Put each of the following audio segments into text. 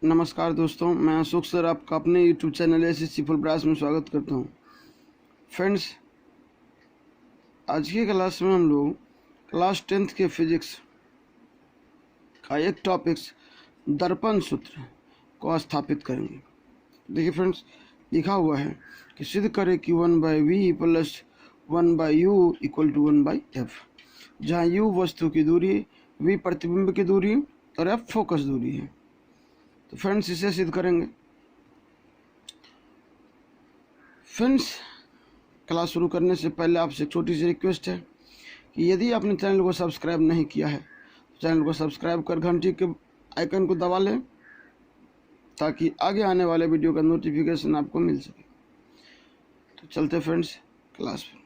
नमस्कार दोस्तों, मैं अशोक सर आपका अपने YouTube channel SSC full brass में स्वागत करता हूं। फ्रेंड्स, आज की क्लास में हम लोग क्लास 10th के फिजिक्स का एक टॉपिक्स दर्पण सूत्र को स्थापित करेंगे। देखिए फ्रेंड्स, लिखा हुआ है कि सिद्ध करें कि 1/v plus 1/u equal to 1/f, जहाँ u वस्तु की दूरी, v प्रतिबिंब की दूरी और f फोकस दूरी है। तो फ्रेंड्स, इसे सिद्ध करेंगे। फ्रेंड्स, क्लास शुरू करने से पहले आपसे एक छोटी सी रिक्वेस्ट है कि यदि आपने चैनल को सब्सक्राइब नहीं किया है तो चैनल को सब्सक्राइब कर घंटी के आइकन को दबा लें ताकि आगे आने वाले वीडियो का नोटिफिकेशन आपको मिल सके। तो चलते फ्रेंड्स क्लास पर।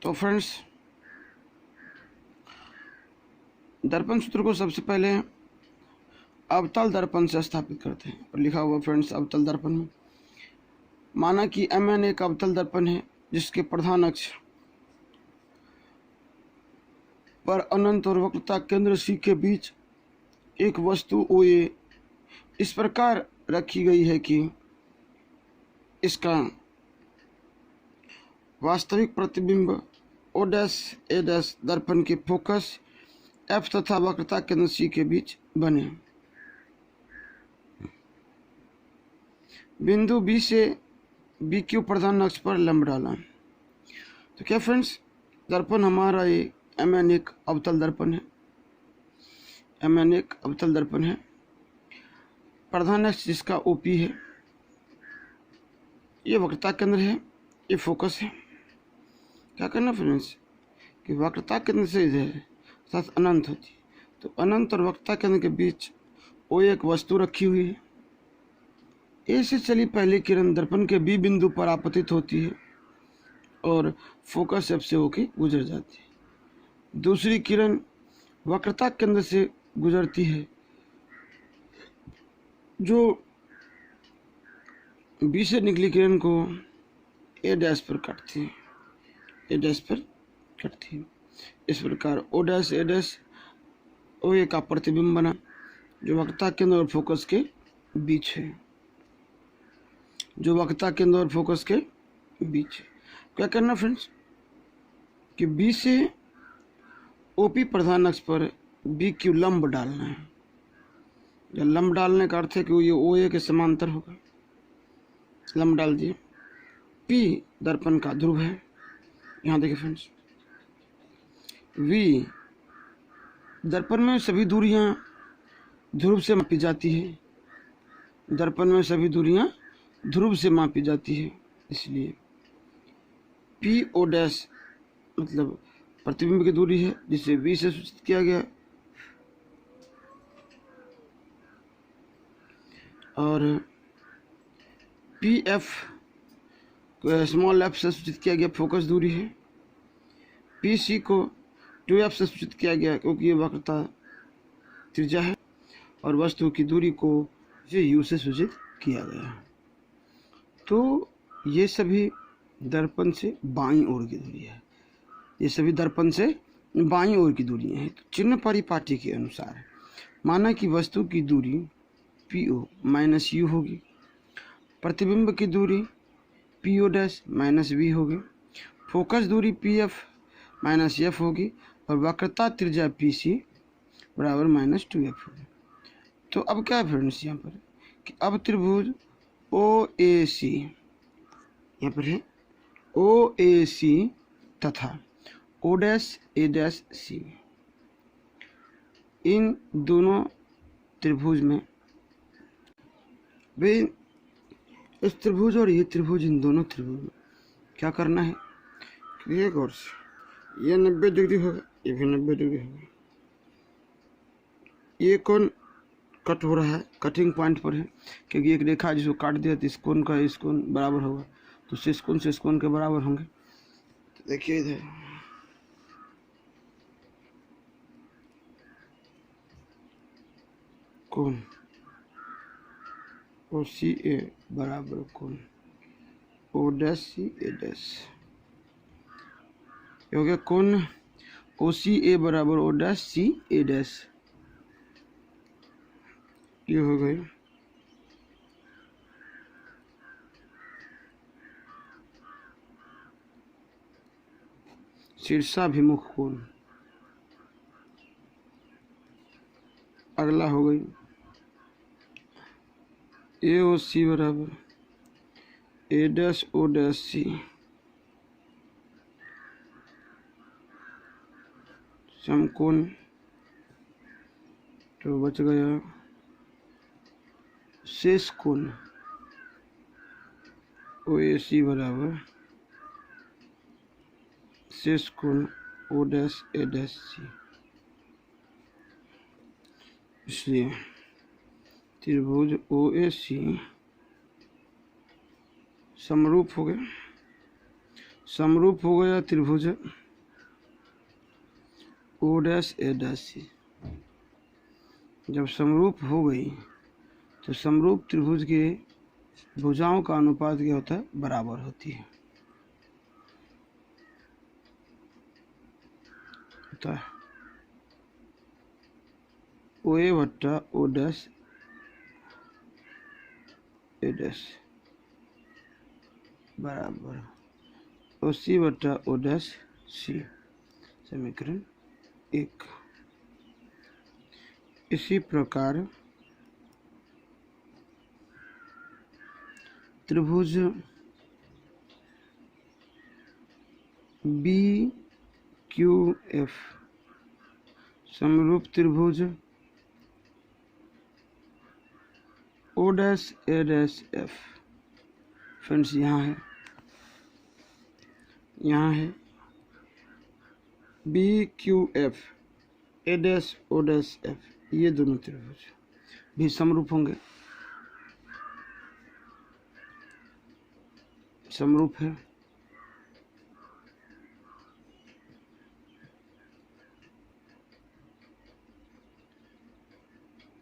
तो फ्रेंड्स, दर्पण सूत्र को सबसे पहले अवतल दर्पण से स्थापित करते हैं। और लिखा हुआ फ्रेंड्स, अवतल दर्पण में माना कि Mn एक अवतल दर्पण है जिसके प्रधान अक्ष पर अनंत और वक्रता केंद्र C के बीच एक वस्तु OA इस प्रकार रखी गई है कि इसका वास्तविक प्रतिबिंब O' A' दर्पण के फोकस F तथा वक्रता केंद्र C के बीच बने। बिंदु B से BQ प्रधान अक्ष पर लंब डाला। तो क्या फ्रेंड्स, दर्पण हमारा ये Mn एक अवतल दर्पण है। Mn एक अवतल दर्पण है, प्रधान अक्ष जिसका OP है, ये वक्रता केंद्र है, ये फोकस है। क्या करना फ्रेंड्स कि वक्रता केंद्र से इधर अर्थात अनंत होती है, तो अनंत और वक्रता केंद्र के बीच वो एक वस्तु रखी हुई है। ए से चली पहली किरण दर्पण के बी बिंदु पर आपतित होती है और फोकस एफ से होकर गुजर जाती है। दूसरी किरण वक्रता केंद्र से गुजरती है जो बी से निकली किरण को ए डैश पर काटती है, ए डैश पर काटती है। इस प्रकार ओ डैश ए डैश ओ ए का प्रतिबिंब बना जो वक्रता केंद्र और फोकस के बीच है, जो वक्रता केंद्र और फोकस के बीच है। क्या करना फ्रेंड्स कि बी से ओपी प्रधान अक्ष पर बी क्यू लंब डालना है। या लंब डालने का अर्थ है कि ये ओ ए के समांतर होगा। लंब डाल दिए। पी दर्पण का ध्रुव है। यहाँ देखिए फ्रेंड्स, वी दर्पण में सभी दूरियां ध्रुव से मापी जाती है। दर्पण में सभी दूरियां ध्रुव से मापी जाती है, इसलिए पी ओ डैश मतलब प्रतिबिंब की दूरी है जिसे V से सूचित किया गया, और पी एफ को स्मॉल एफ से सूचित किया गया, फोकस दूरी है। पी सी को 2f से सूचित किया गया क्योंकि ये वक्रता त्रिज्या है, और वस्तु की दूरी को u से सूचित किया गया है। तो ये सभी दर्पण से बाईं ओर की दूरी है। ये सभी दर्पण से बाईं ओर की दूरियां हैं। तो चिन्ह परिपाटी के अनुसार माना कि वस्तु की दूरी PO माइनस U होगी, प्रतिबिंब की दूरी PO डैश माइनस V होगी, फोकस दूरी PF माइनस F होगी, और वक्रता त्रिज्या PC बराबर माइनस 2F होगी। तो अब क्या है फ्रेंड्स यहाँ पर कि अब त्रिभुज OAC यहाँ पर है OAC तथा O dash A dash C, इन दोनों त्रिभुज में वे इस त्रिभुज और ये त्रिभुज, इन दोनों त्रिभुज में क्या करना है, ये गौर से, ये 90 डिग्री होगा, ये भी 90 डिग्री होगा। ये कोण कट हो रहा है, कटिंग पॉइंट पर है, क्योंकि एक रेखा जिसको काट दिया तो इस कोण का इस कोण बराबर होगा, तो इस कोण से इस कोण के बराबर होंगे। तो देखिए इधर कोण OCA बराबर कोण O dash C A dash. ये हो गया कोण ओ सी ए बराबर ओ डैश सी ए डैश, ये हो गई शीर्षाभिमुख कोण। अगला हो गई ए ओ सी बराबर ए डैश ओ डैश सी, समकोण, तो बच गया शेष कोण ओ ए सी बराबर शेष कोण ओ डैश ए डैश सी। इसलिए त्रिभुज ओ ए सी समरूप हो गया, समरूप हो गया त्रिभुज O dash A dash C. जब समरूप हो गई तो समरूप त्रिभुज के भुजाओं का अनुपात क्या होता है, बराबर होती है, होता है ओ ए बट्टा ओ डैश ए डैश बराबर ओ सी बट्टा ओ डैश सी। समीकरण 1। इसी प्रकार त्रिभुज बी क्यू एफ समरूप त्रिभुज O dash A dash F. Friends यहाँ है B Q F A dash O dash F, ये दोनों त्रिभुज भी समरूप होंगे, समरूप है।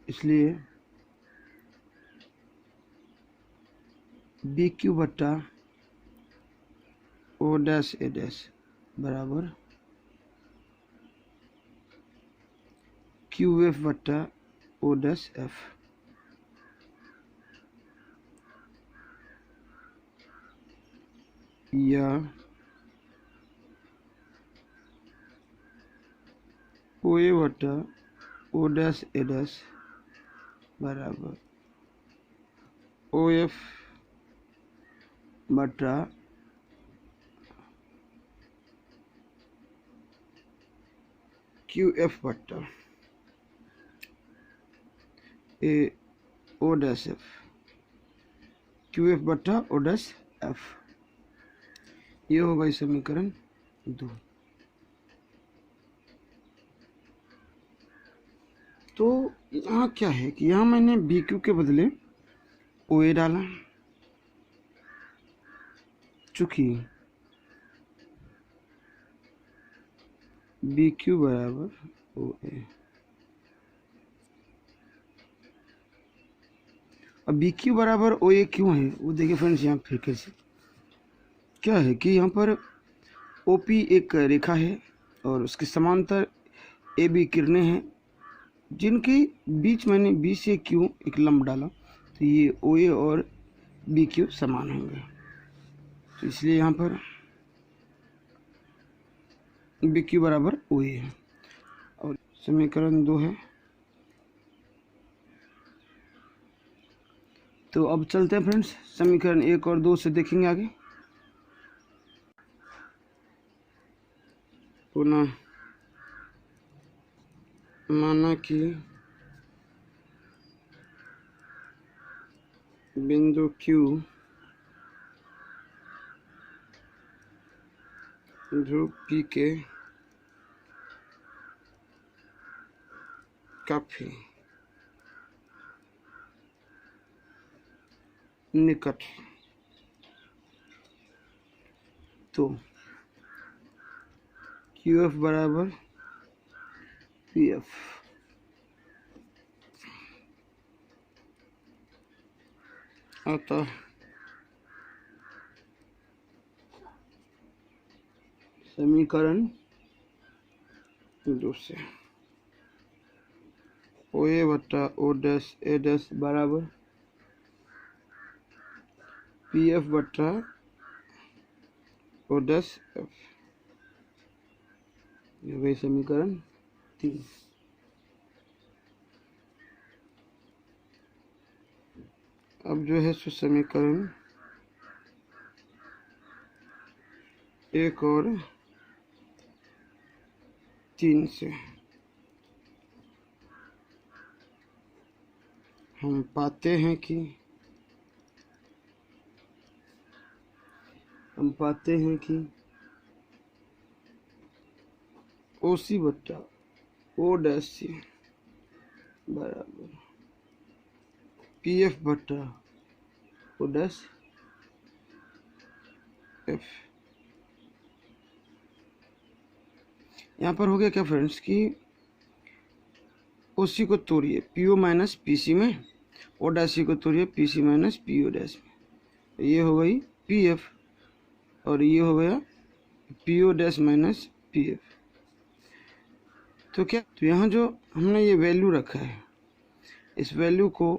इसलिए बी क्यू बट्टा ओ डैश ए डैश बराबर क्यू एफ बट्टा ओ डैश एफ। या ओ ए बट्टा ओ डैश ए डैश बराबर ओ एफ बट्टा क्यू एफ बट्टा A O dash F, Q F बट्टा ओ डैश एफ, ये होगा इस समीकरण 2। तो यहाँ क्या है कि यहाँ मैंने बी क्यू के बदले ओ ए डाला, चूंकि बी क्यू बराबर ओ ए, अब बी क्यू बराबर ओ ए क्यों है वो देखिए फ्रेंड्स। यहाँ फिर कैसे क्या है कि यहाँ पर ओ पी एक रेखा है और उसके समांतर ए बी किरणें हैं, जिनके बीच मैंने बी से क्यू एक लंब डाला, तो ये ओ ए और बी क्यू समान होंगे। तो इसलिए यहाँ पर बी क्यू बराबर ओ ए है और समीकरण 2 है। तो अब चलते हैं फ्रेंड्स समीकरण 1 और 2 से देखेंगे आगे। पुनः माना कि बिंदु Q ध्रुव P के काफी निकट, तो QF बराबर PF। अतः समीकरण 2 से ओ ए बट्टा ओ डैश ए डैश बराबर पी एफ बट्टा ओ डैश एफ, ये वही समीकरण 3। अब जो है सो समीकरण 1 और 3 से हम पाते हैं कि ओ सी बट्टा ओ डैश सी बराबर पी एफ बट्टा ओ डैश एफ। यहाँ पर हो गया क्या फ्रेंड्स कि ओ सी को तोड़िए P O minus P C में, ओ डैश सी को तोड़िए P C minus P O dash में। ये हो गई पी एफ और ये हो गया P O dash minus P F. तो क्या, तो यहाँ जो हमने ये वैल्यू रखा है इस वैल्यू को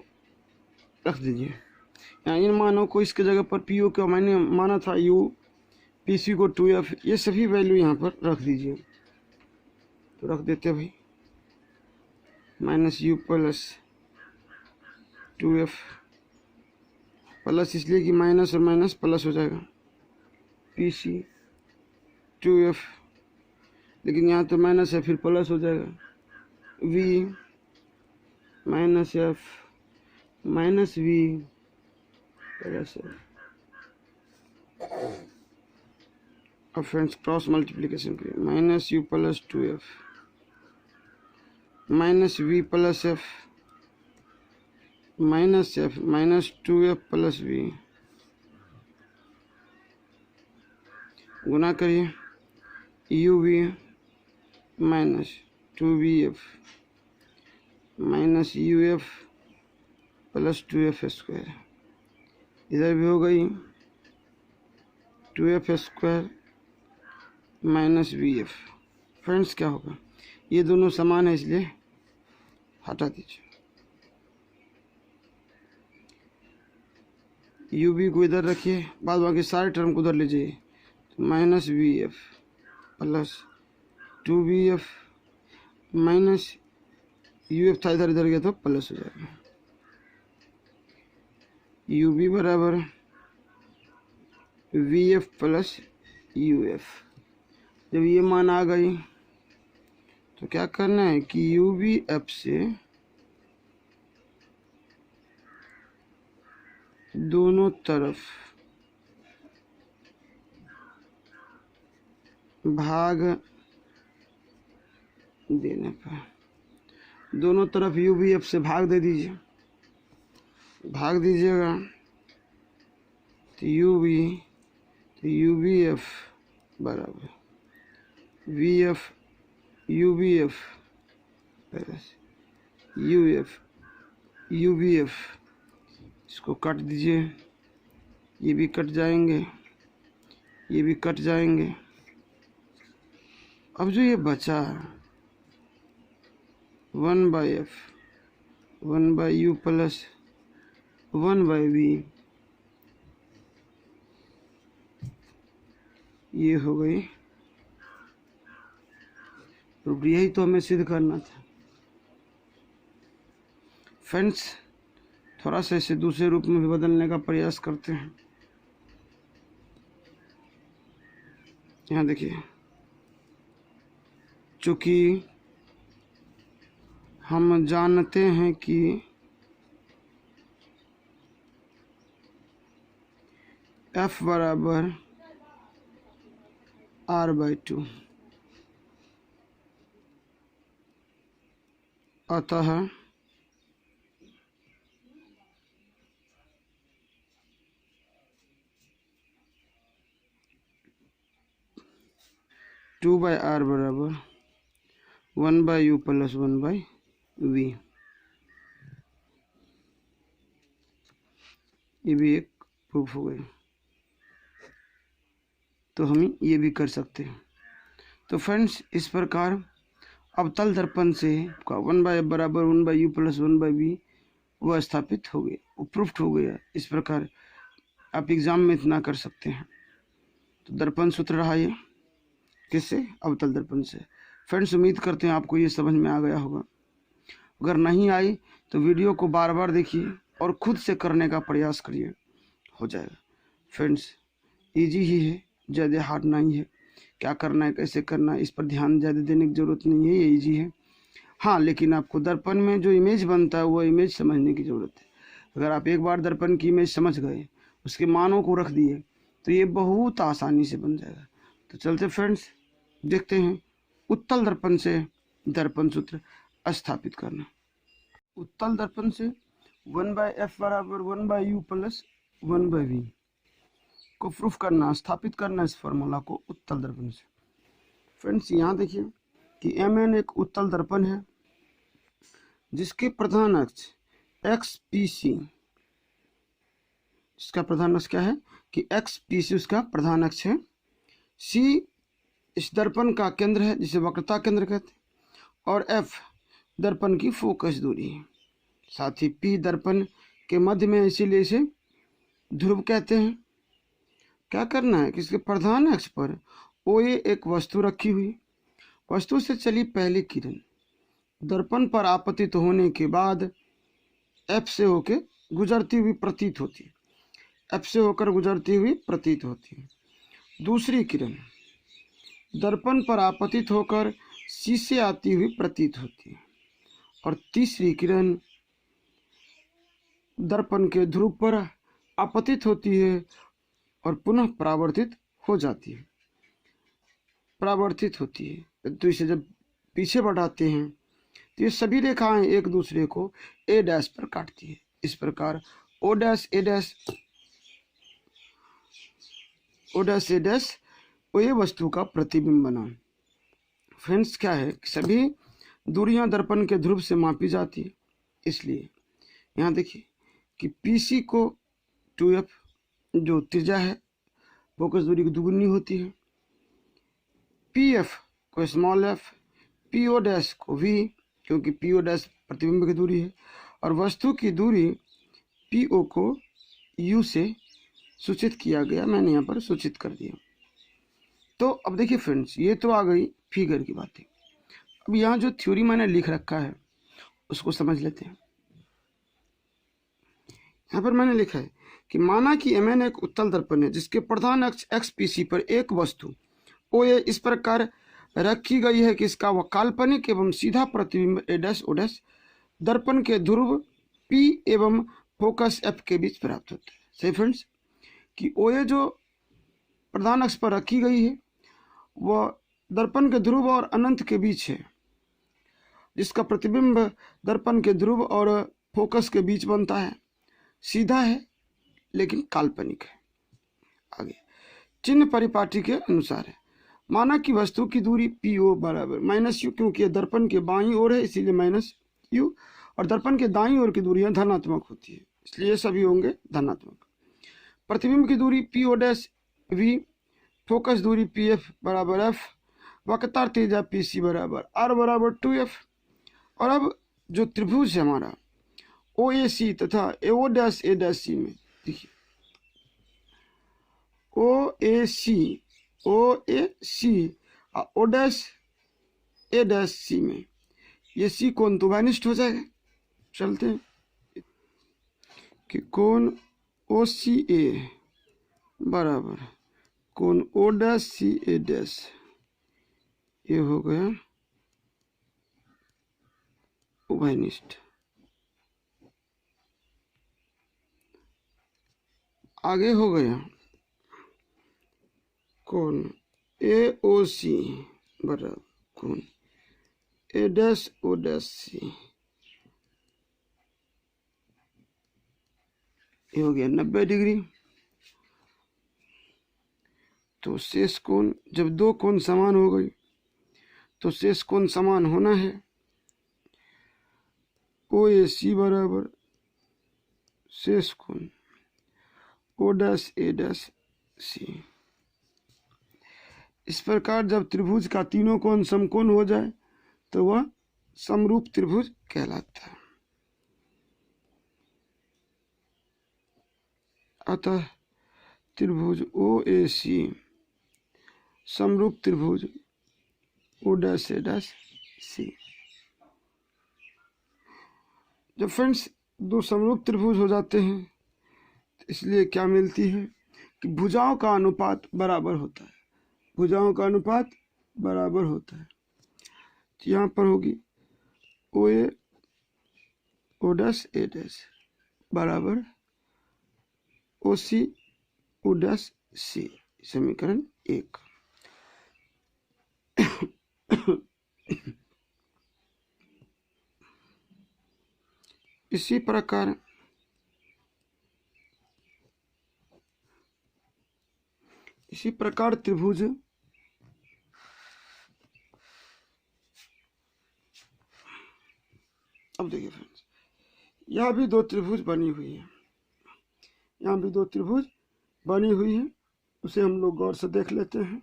रख दीजिए। यहाँ इन मानों को इसके जगह पर पी ओ का मैंने माना था यू, पी सी को 2f, ये सभी वैल्यू यहाँ पर रख दीजिए। तो रख देते भाई minus U plus 2f plus, इसलिए कि माइनस और माइनस प्लस हो जाएगा, पी सी 2f, लेकिन यहाँ तो माइनस है फिर प्लस हो जाएगा, v minus F minus V plus F. अब फ्रेंड्स क्रॉस मल्टीप्लिकेशन करिए, minus U plus 2f minus V plus F minus F minus 2f plus V, गुना करिए U V minus 2vf minus U F plus 2f square, इधर भी हो गई 2f square minus V F. Friends क्या होगा, ये दोनों समान है इसलिए हटा दीजिए, यू बी को इधर रखिए, बाद बाकी सारे टर्म को उधर ले जाइए, तो minus V F plus 2vf minus U F था इधर इधर गया तो प्लस हो जाएगा, यू बी बराबर V F plus U F. जब ये मान आ गई तो क्या करना है कि यू बी एफ से दोनों तरफ भाग देने पर, दोनों तरफ यू बी एफ से भाग दे दीजिए, भाग दीजिएगा तो यू बी एफ बराबर V F U B F plus U B F. इसको काट दीजिए, ये भी कट जाएंगे, ये भी कट जाएंगे। अब जो ये बचा 1/f 1/u प्लस 1/v, ये हो गई। तो यही तो हमें सिद्ध करना था फ्रेंड्स। थोड़ा सा इसे दूसरे रूप में भी बदलने का प्रयास करते हैं। यहाँ देखिए, चूँकि हम जानते हैं कि f बराबर r/2, अतः टू बाई आर बराबर 1/u प्लस 1/v। ये भी एक प्रूफ हो गई। तो हम ये भी कर सकते हैं। तो फ्रेंड्स इस प्रकार अवतल दर्पण से 1/f बराबर 1/u प्लस 1/v वह स्थापित हो गया, वो प्रूफ्ड हो गया। इस प्रकार आप एग्जाम में इतना कर सकते हैं। तो दर्पण सूत्र रहा ये किससे? अवतल दर्पण से। फ्रेंड्स उम्मीद करते हैं आपको ये समझ में आ गया होगा। अगर नहीं आई तो वीडियो को बार बार देखिए और खुद से करने का प्रयास करिए, हो जाएगा। फ्रेंड्स इजी ही है, ज़्यादा हार्ड नहीं है। क्या करना है, कैसे करना है, इस पर ध्यान ज़्यादा देने की ज़रूरत नहीं है, ये इजी है। हाँ, लेकिन आपको दर्पण में जो इमेज बनता है वो इमेज समझने की ज़रूरत है। अगर आप एक बार दर्पण की इमेज समझ गए, उसके मानों को रख दिए, तो ये बहुत आसानी से बन जाएगा। तो चलते फ्रेंड्स देखते हैं उत्तल दर्पण से दर्पण सूत्र स्थापित करना। उत्तल दर्पण से 1/f बराबर 1/u प्लस 1/v को प्रूफ करना, स्थापित करना इस फॉर्मूला को उत्तल दर्पण से। फ्रेंड्स यहाँ देखिए कि Mn एक उत्तल दर्पण है जिसके प्रधान अक्ष XPC, इसका प्रधान अक्ष क्या है कि XPC उसका प्रधान अक्ष है। C इस दर्पण का केंद्र है जिसे वक्रता केंद्र कहते हैं, और F दर्पण की फोकस दूरी है। साथ ही P दर्पण के मध्य में, इसीलिए इसे ध्रुव कहते हैं। क्या करना है कि इसके प्रधान अक्ष पर OA एक वस्तु रखी हुई, वस्तु से चली पहली किरण दर्पण पर आपतित होने के बाद F से होकर गुजरती हुई प्रतीत होती है, F से होकर गुजरती हुई प्रतीत होती है। दूसरी किरण दर्पण पर आपतित होकर C से आती हुई प्रतीत होती है, और तीसरी किरण दर्पण के ध्रुव पर आपतित होती है और पुनः परावर्तित हो जाती है, परावर्तित होती है। तो इसे जब पीछे बढ़ाते हैं तो ये सभी रेखाएं एक दूसरे को A डैश पर काटती है। इस प्रकार O dash A dash O dash A dash ये वस्तु का प्रतिबिंब बना। फ्रेंड्स क्या है, सभी दूरियां दर्पण के ध्रुव से मापी जाती है। इसलिए यहाँ देखिए कि PC को 2f जो त्रिज्या है फोकस दूरी की दुगुनी होती है, PF को स्मॉल f, PO डैश को V क्योंकि PO डैश प्रतिबिंब की दूरी है, और वस्तु की दूरी PO को U से सूचित किया गया, मैंने यहाँ पर सूचित कर दिया। तो अब देखिए फ्रेंड्स ये तो आ गई फिगर की बातें। अब यहाँ जो थ्योरी मैंने लिख रखा है उसको समझ लेते हैं। यहाँ पर मैंने लिखा है कि माना कि Mn एक उत्तल दर्पण है जिसके प्रधान अक्ष XPC पर एक वस्तु OA इस प्रकार रखी गई है कि इसका काल्पनिक एवं सीधा प्रतिबिंब A डैश O डैश दर्पण के ध्रुव P एवं फोकस F के बीच प्राप्त होता है। सही फ्रेंड्स कि OA जो प्रधान अक्ष पर रखी गई है वह दर्पण के ध्रुव और अनंत के बीच है, जिसका प्रतिबिंब दर्पण के ध्रुव और फोकस के बीच बनता है, सीधा है लेकिन काल्पनिक है। आगे चिन्ह परिपाटी के अनुसार है। माना कि वस्तु की दूरी PO बराबर -u, क्योंकि यह दर्पण के बाईं ओर है इसीलिए -u, और दर्पण के दाईं ओर की दूरियां धनात्मक होती है इसलिए सभी होंगे धनात्मक। प्रतिबिंब की दूरी PO डैश V, फोकस दूरी PF बराबर F, वक्रता त्रिज्या PC बराबर R बराबर 2F। और अब जो त्रिभुज है हमारा OAC तथा AO dash A dash C में, देखिए OAC और O dash A dash C में ये C कोण तो वाइनिस्ट हो जाएगा। चलते हैं कि कोण OCA बराबर कोण O डैश CA डैश, ये हो गया उभयनिष्ठ। आगे हो गया कोण AOC बराबर कोण A dash O dash C, ये हो गया 90 डिग्री। तो शेष कोण, जब दो कोण समान हो गई तो शेष कोण समान होना है। OAC बराबर शेष कोण O dash A dash C। इस प्रकार जब त्रिभुज का तीनों कोण समकोण हो जाए तो वह समरूप त्रिभुज कहलाता है। अतः त्रिभुज ओ ए सी समरूप त्रिभुज O dash A dash C. जब फ्रेंड्स दो समरूप त्रिभुज हो जाते हैं तो इसलिए क्या मिलती है कि भुजाओं का अनुपात बराबर होता है, भुजाओं का अनुपात बराबर होता है। तो यहाँ पर होगी ओ ए ओ डैश ए डैश बराबर ओ सी ओ डैश सी, समीकरण 1। इसी प्रकार त्रिभुज अब देखिए फ्रेंड्स, यहाँ भी दो त्रिभुज बनी हुई है, यहाँ भी दो त्रिभुज बनी हुई है, उसे हम लोग गौर से देख लेते हैं।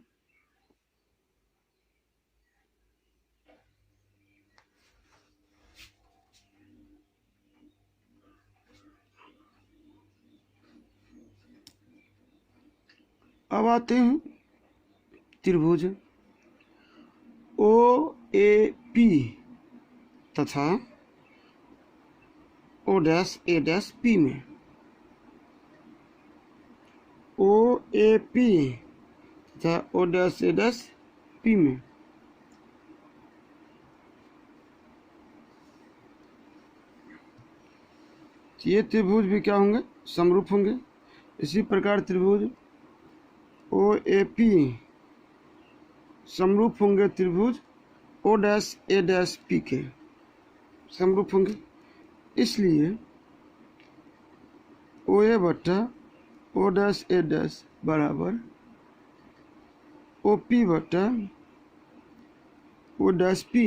अब आते हैं त्रिभुज ओ ए पी तथा ओ डैश ए डैश पी में। ओ ए पी तथा ओ डैश ए डैश पी में ये त्रिभुज भी क्या होंगे, समरूप होंगे। इसी प्रकार त्रिभुज ओ ए पी समरूप होंगे त्रिभुज O dash A dash P के, समरूप होंगे। इसलिए ओ ए बट्टा ओ डैश ए डैश बराबर ओ पी बट्टा ओ डैश पी,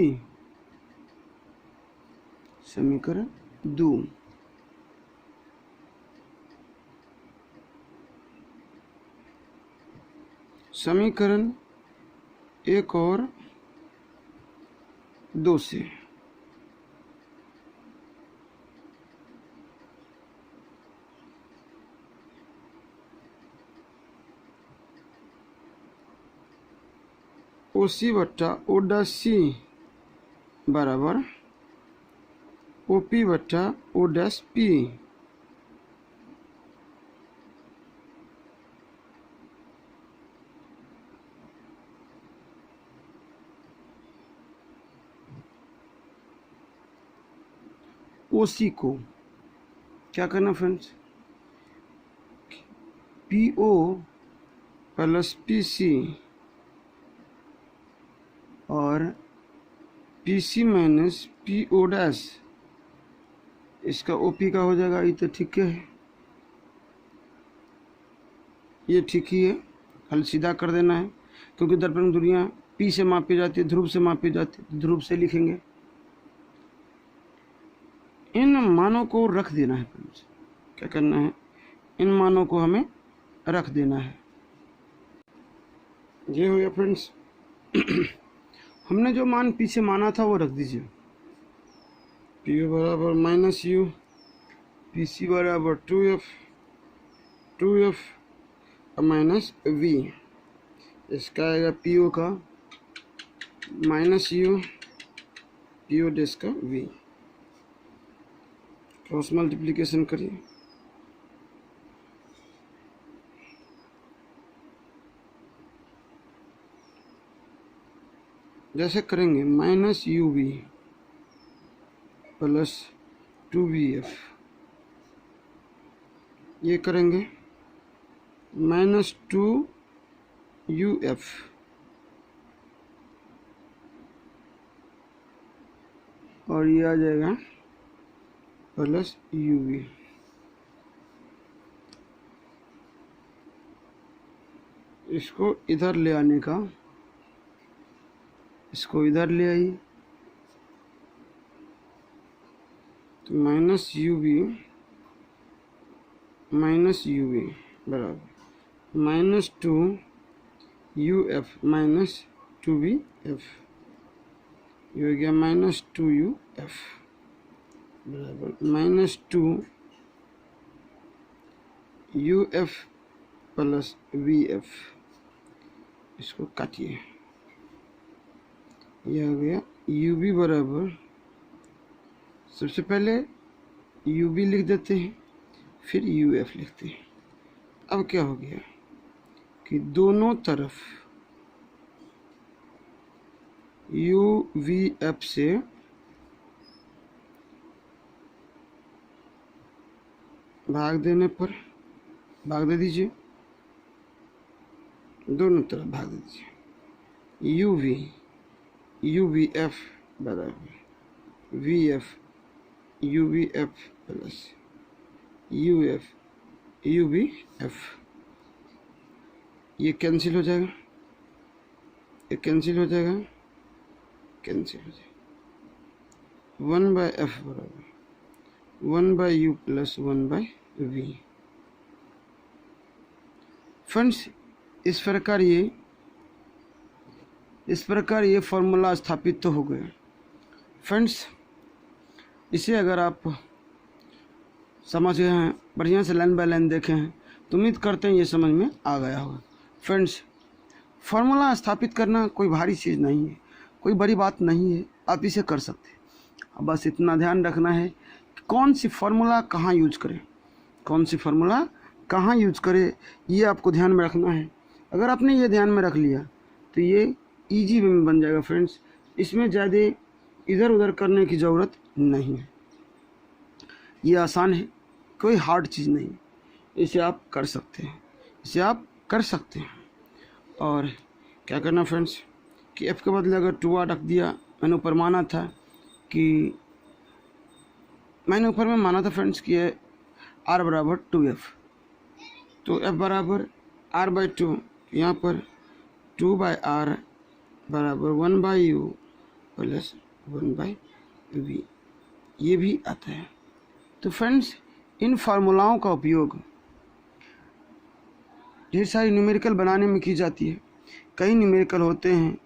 समीकरण 2। समीकरण 1 और 2 से ओ सी बट्टा ओ डैश सी बराबर ओ पी बट्टा ओ डैश पी, ओ सी को क्या करना friends, P O plus P C और P C minus P O dash, इसका ओ पी का हो जाएगा। ये तो ठीक है, ये ठीक ही है, हल सीधा कर देना है, क्योंकि दर्पण दूरियां पी से मापी जाती है, ध्रुव से मापी जाती है, ध्रुव से लिखेंगे। इन मानों को रख देना है फ्रेंड्स, क्या करना है, इन मानों को हमें रख देना है। ये हो गया फ्रेंड्स। हमने जो मान पीछे माना था वो रख दीजिए। पी यू बराबर माइनस यू, पी सी बराबर 2f माइनस वी, इसका आएगा पी ओ का minus U, P O dash का वी। क्रॉस मल्टीप्लिकेशन करिए, जैसे करेंगे minus you we plus 2vf, ये करेंगे माइनस 2uf और ये आ जाएगा प्लस uv। इसको इधर ले आने का, इसको इधर ले आइए, तो माइनस यूवी बराबर minus 2 U F minus 2v_f, ये हो गया माइनस 2u_f बराबर माइनस 2u_f प्लस v_f। इसको काटिए, यह हो गया u_v बराबर, सबसे पहले u_v लिख देते हैं, फिर u_f लिखते हैं। अब क्या हो गया कि दोनों तरफ u_v_f से भाग देने पर, भाग दे दीजिए, दोनों तरफ भाग दे दीजिए। u_v_f बराबर v_f u_v_f plus u_f u_v_f, ये कैंसिल हो जाएगा, ये कैंसिल हो जाएगा, कैंसिल हो जाएगा। 1/f बराबर 1/u प्लस 1/v। फ्रेंड्स, इस प्रकार ये फॉर्मूला स्थापित तो हो गया। फ्रेंड्स, इसे अगर आप समझ गए हैं, बढ़िया से लाइन बाय लाइन देखे हैं, तो उम्मीद करते हैं ये समझ में आ गया होगा। फ्रेंड्स, फार्मूला स्थापित करना कोई भारी चीज़ नहीं है, कोई बड़ी बात नहीं है, आप इसे कर सकते हैं। अब बस इतना ध्यान रखना है कि कौन सी फार्मूला कहाँ यूज करें, कौन सी फार्मूला कहाँ यूज करें, ये आपको ध्यान में रखना है। अगर आपने ये ध्यान में रख लिया तो ये ईजी वे में बन जाएगा। फ्रेंड्स, इसमें ज़्यादा इधर उधर करने की ज़रूरत नहीं है, ये आसान है, कोई हार्ड चीज़ नहीं, इसे आप कर सकते हैं, इसे आप कर सकते हैं। और क्या करना फ्रेंड्स कि f के बदले अगर 2r रख दिया, मैंने ऊपर माना था कि फ्रेंड्स कि r बराबर 2f, तो f बराबर r/2, यहाँ पर 2/r बराबर 1/u प्लस 1/v, ये भी आता है। तो फ्रेंड्स, इन फार्मूलाओं का उपयोग ढेर सारी न्यूमेरिकल बनाने में की जाती है। कई न्यूमेरिकल होते हैं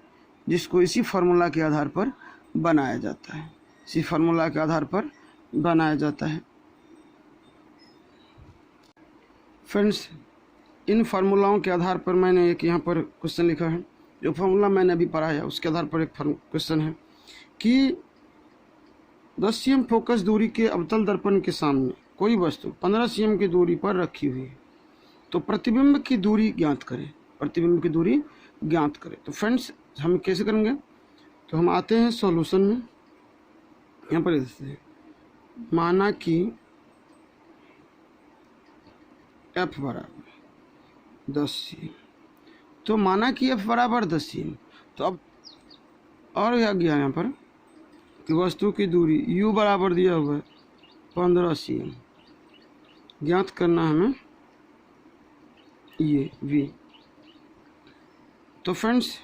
जिसको इसी फार्मूला के आधार पर बनाया जाता है, इसी फार्मूला के आधार पर बनाया जाता है। फ्रेंड्स, इन फार्मूलाओं के आधार पर मैंने एक यहाँ पर क्वेश्चन लिखा है, जो फार्मूला मैंने अभी पढ़ा है उसके आधार पर एक क्वेश्चन है कि 10 cm फोकस दूरी के अवतल दर्पण के सामने कोई वस्तु 15 cm की दूरी पर रखी हुई है, तो प्रतिबिंब की दूरी ज्ञात करें, प्रतिबिंब की दूरी ज्ञात करें। तो फ्रेंड्स, हम कैसे करेंगे, तो हम आते हैं सॉल्यूशन में, यहाँ पर माना कि f बराबर 10 cm, तो माना कि f बराबर 10 cm, तो अब और क्या गया यहाँ पर कि वस्तु की दूरी u बराबर दिया हुआ है 15 cm, ज्ञात करना है हमें ये v। तो फ्रेंड्स,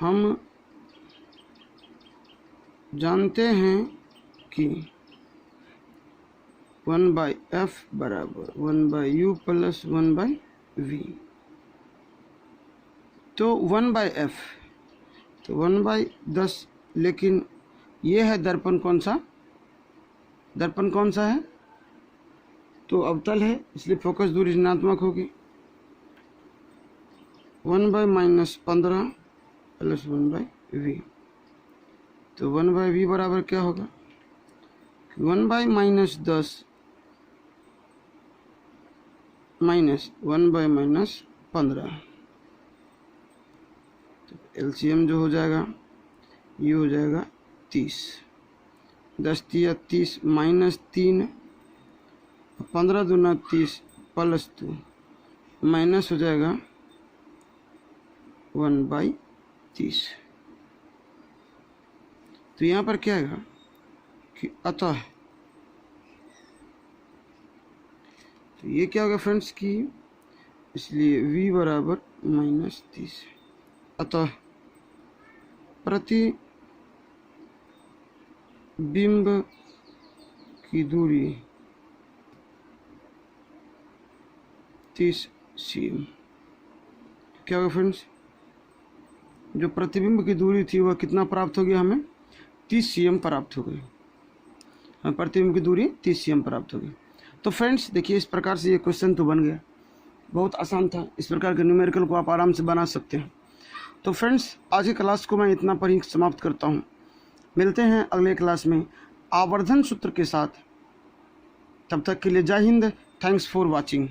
हम जानते हैं कि 1/f बराबर 1/u प्लस 1/v, तो 1/f, तो 1/10, लेकिन ये है दर्पण कौन सा, दर्पण कौन सा है, तो अवतल है, इसलिए फोकस दूरी ऋणात्मक होगी। 1/-15 प्लस 1/v, तो 1/v बराबर क्या होगा, 1/-10 माइनस 1/-15, तो एलसीएम जो हो जाएगा ये हो जाएगा 30, 10 तिया 30 माइनस 3, 15 दूना 30 प्लस 2 माइनस हो जाएगा 1/30। तो यहाँ पर क्या आएगा कि अतः, तो ये क्या होगा फ्रेंड्स कि इसलिए v बराबर -30, अतः प्रतिबिंब की दूरी 30 cm, क्या होगा फ्रेंड्स, जो प्रतिबिंब की दूरी थी वह कितना प्राप्त हो गया, हमें 30 cm प्राप्त हो गई। हमें प्रतिबिंब की दूरी 30 cm प्राप्त हो गई। तो फ्रेंड्स देखिए, इस प्रकार से ये क्वेश्चन तो बन गया, बहुत आसान था। इस प्रकार के न्यूमेरिकल को आप आराम से बना सकते हैं। तो फ्रेंड्स आज की क्लास को मैं इतना पर ही समाप्त करता हूँ। मिलते हैं अगले क्लास में आवर्धन सूत्र के साथ। तब तक के लिए जय हिंद। Thanks for watching.